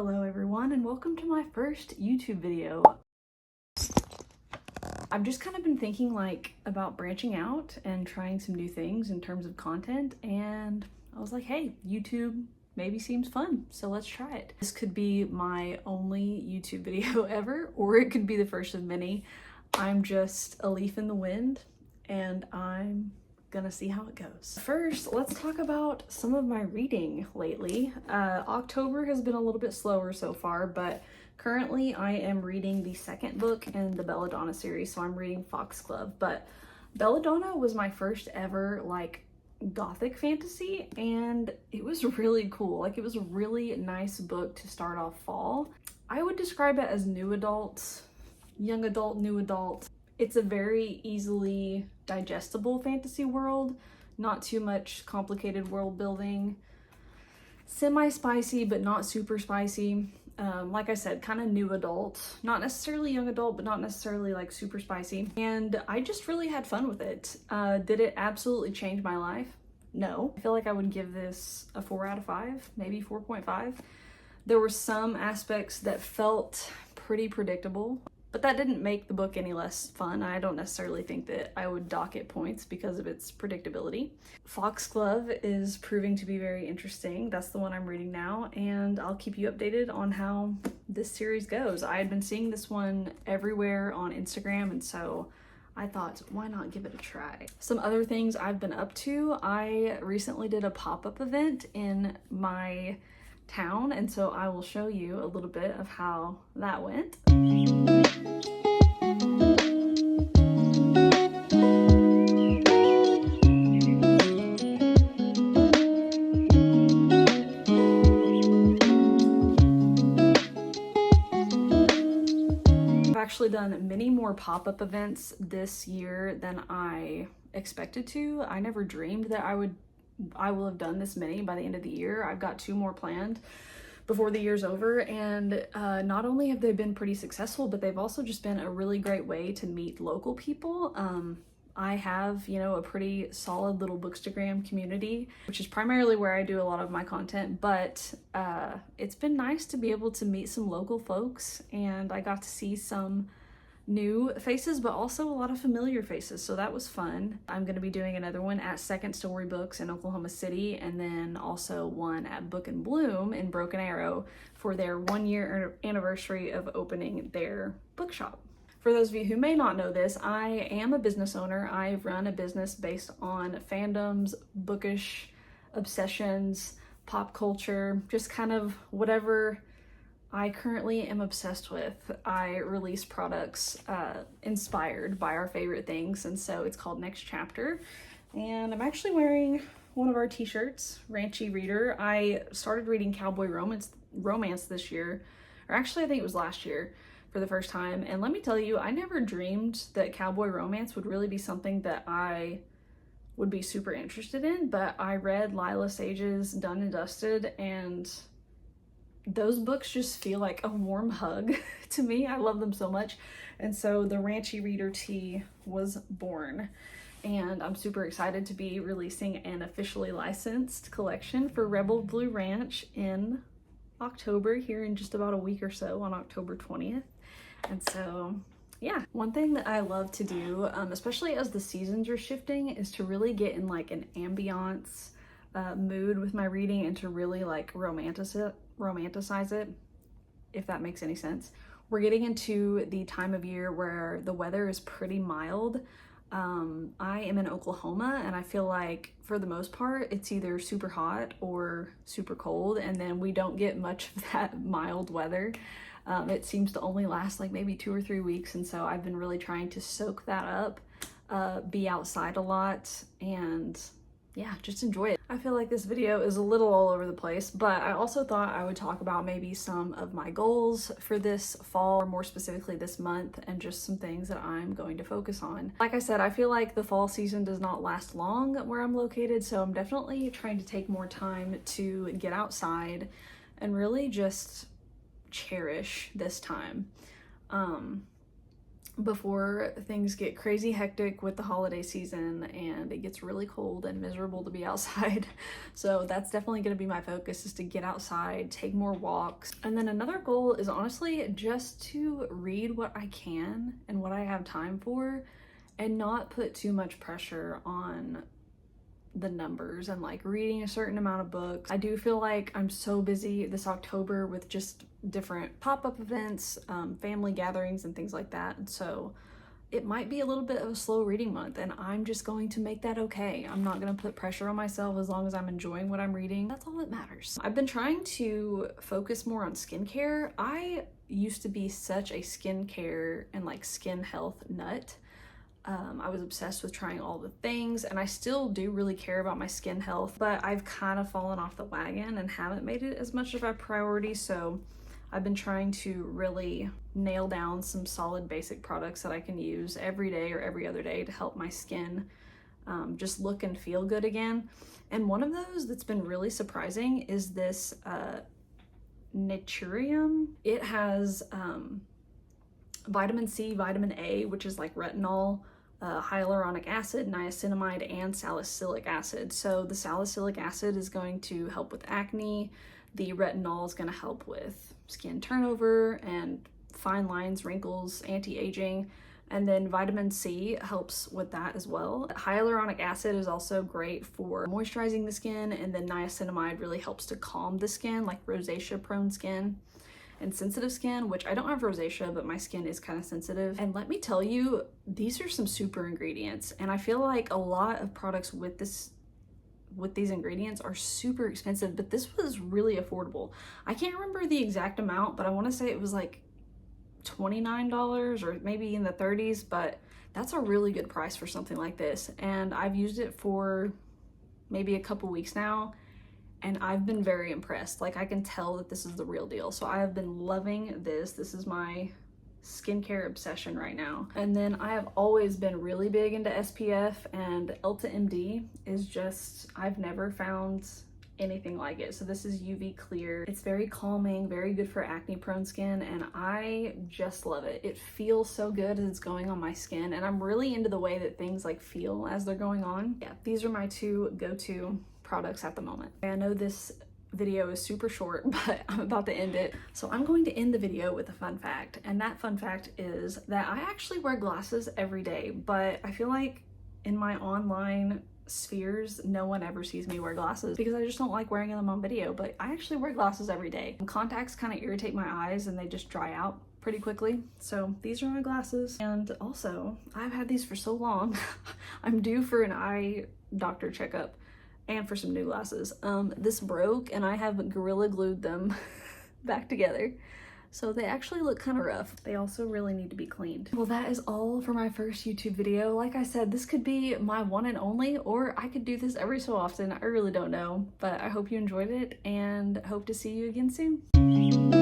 Hello everyone and welcome to my first YouTube video. I've just kind of been thinking about branching out and trying some new things in terms of content, and I was like, hey, YouTube maybe seems fun, so let's try it. This could be my only YouTube video ever, or it could be the first of many. I'm just a leaf in the wind and I'm gonna see how it goes. First, let's talk about some of my reading lately. October has been a little bit slower so far, but currently I am reading the second book in the Belladonna series, so I'm reading Foxglove. But Belladonna was my first ever gothic fantasy, and it was really cool. It was a really nice book to start off fall. I would describe it as new adult, young adult, new adult. It's a very easily digestible fantasy world, not too much complicated world building, semi-spicy but not super spicy. Like I said, kind of new adult, not necessarily young adult, but not necessarily super spicy. And I just really had fun with it. Did it absolutely change my life? No. I feel like I would give this a 4 out of 5, maybe 4.5. There were some aspects that felt pretty predictable, but that didn't make the book any less fun. I don't necessarily think that I would dock it points because of its predictability. Foxglove is proving to be very interesting. That's the one I'm reading now, and I'll keep you updated on how this series goes. I had been seeing this one everywhere on Instagram, and so I thought, why not give it a try? Some other things I've been up to. I recently did a pop-up event in my town, and so I will show you a little bit of how that went. I've actually done many more pop-up events this year than I expected to. I never dreamed that I will have done this many by the end of the year. I've got 2 more planned before the year's over, and not only have they been pretty successful, but they've also just been a really great way to meet local people. I have, a pretty solid little Bookstagram community, which is primarily where I do a lot of my content, but it's been nice to be able to meet some local folks, and I got to see some new faces, but also a lot of familiar faces, so that was fun. I'm going to be doing another one at Second Story Books in Oklahoma City, and then also one at Book and Bloom in Broken Arrow for their 1-year anniversary of opening their bookshop. For those of you who may not know this, I am a business owner. I run a business based on fandoms, bookish obsessions, pop culture, just kind of whatever I currently am obsessed with. I release products inspired by our favorite things, and so it's called Next Chapter. And I'm actually wearing one of our t-shirts, Ranchy Reader. I started reading cowboy romance this year, or actually I think it was last year for the first time. And let me tell you, I never dreamed that cowboy romance would really be something that I would be super interested in, but I read Lila Sage's Done and Dusted, and those books just feel like a warm hug to me. I love them so much. And so the Ranchy Reader tee was born, and I'm super excited to be releasing an officially licensed collection for Rebel Blue Ranch in October, here in just about a week or so, on October 20th. And so yeah, one thing that I love to do, especially as the seasons are shifting, is to really get in an ambiance mood with my reading, and to really romanticize it, if that makes any sense. We're getting into the time of year where the weather is pretty mild. I am in Oklahoma, and I feel like for the most part it's either super hot or super cold, and then we don't get much of that mild weather. It seems to only last maybe 2 or 3 weeks, and so I've been really trying to soak that up, be outside a lot, and yeah, just enjoy it. I feel like this video is a little all over the place, but I also thought I would talk about maybe some of my goals for this fall, or more specifically this month, and just some things that I'm going to focus on. Like I said, I feel like the fall season does not last long where I'm located, so I'm definitely trying to take more time to get outside and really just cherish this time. before things get crazy hectic with the holiday season and it gets really cold and miserable to be outside. So that's definitely going to be my focus, is to get outside, take more walks. And then another goal is honestly just to read what I can and what I have time for, and not put too much pressure on the numbers and like reading a certain amount of books. I do feel like I'm so busy this October with just different pop-up events, family gatherings and things like that, and so it might be a little bit of a slow reading month, and I'm just going to make that okay. I'm not going to put pressure on myself. As long as I'm enjoying what I'm reading, that's all that matters. I've been trying to focus more on skincare. I used to be such a skincare and like skin health nut. I was obsessed with trying all the things, and I still do really care about my skin health, but I've kind of fallen off the wagon and haven't made it as much of a priority. So I've been trying to really nail down some solid basic products that I can use every day or every other day to help my skin just look and feel good again. And one of those that's been really surprising is this Naturium. It has vitamin C, vitamin A, which is like retinol, hyaluronic acid, niacinamide, and salicylic acid. So the salicylic acid is going to help with acne. The retinol is going to help with skin turnover and fine lines, wrinkles, anti-aging. And then vitamin C helps with that as well. Hyaluronic acid is also great for moisturizing the skin, and then niacinamide really helps to calm the skin, like rosacea prone skin and sensitive skin, which I don't have rosacea, but my skin is kind of sensitive. And let me tell you, these are some super ingredients, and I feel like a lot of products with these ingredients are super expensive, but this was really affordable. I can't remember the exact amount, but I want to say it was like $29 or maybe in the 30s, but that's a really good price for something like this. And I've used it for maybe a couple weeks now, and I've been very impressed. Like, I can tell that this is the real deal. So I have been loving this. This is my skincare obsession right now. And then I have always been really big into SPF, and EltaMD is just, I've never found anything like it. So this is UV clear. It's very calming, very good for acne prone skin, and I just love it. It feels so good as it's going on my skin, and I'm really into the way that things like feel as they're going on. Yeah, these are my two go-to products at the moment. I know this video is super short, but I'm about to end it. So I'm going to end the video with a fun fact, and that fun fact is that I actually wear glasses every day, but I feel like in my online spheres, no one ever sees me wear glasses because I just don't like wearing them on video, but I actually wear glasses every day. Contacts kind of irritate my eyes and they just dry out pretty quickly. So these are my glasses, and also I've had these for so long. I'm due for an eye doctor checkup and for some new glasses. This broke and I have Gorilla Glued them back together. So they actually look kind of rough. They also really need to be cleaned. Well, that is all for my first YouTube video. Like I said, this could be my one and only, or I could do this every so often. I really don't know, but I hope you enjoyed it and hope to see you again soon.